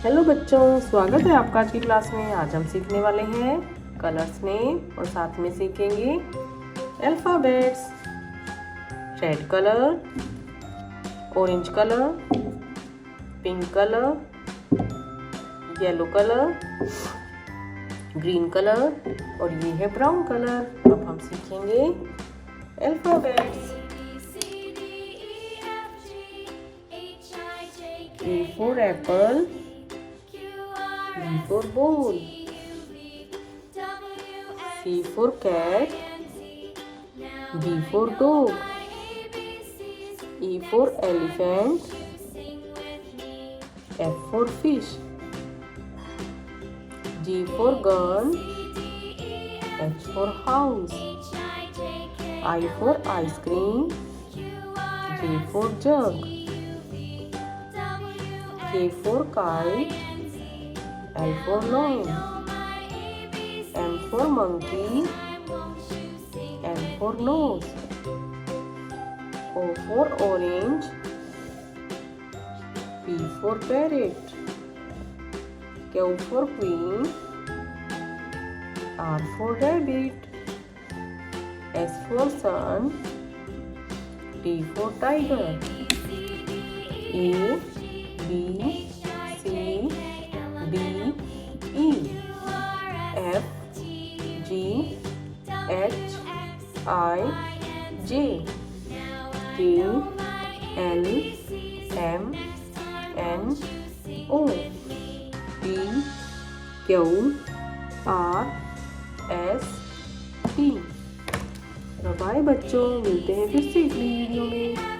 Hello बच्चों, स्वागत है आपका आज की क्लास में। आज हम सीखने वाले हैं कलर्स नेम और साथ में सीखेंगे alphabets. Red colour, orange colour, pink colour, yellow colour, green colour और ये है ब्राउन कलर। अब हम सीखेंगे alphabets. A for apple, B for ball, C for cat, D for dog, E for elephant, F for fish, G for gun, H for house, I for ice cream, J for jug, K for kite, L for lion, M for monkey, N for nose, O for orange, P for parrot, Q for queen, R for rabbit, S for sun, T for tiger, A B C D E F G H I J K L M N O P Q R S T। Bye बच्चों, मिलते हैं फिर से अगली video में।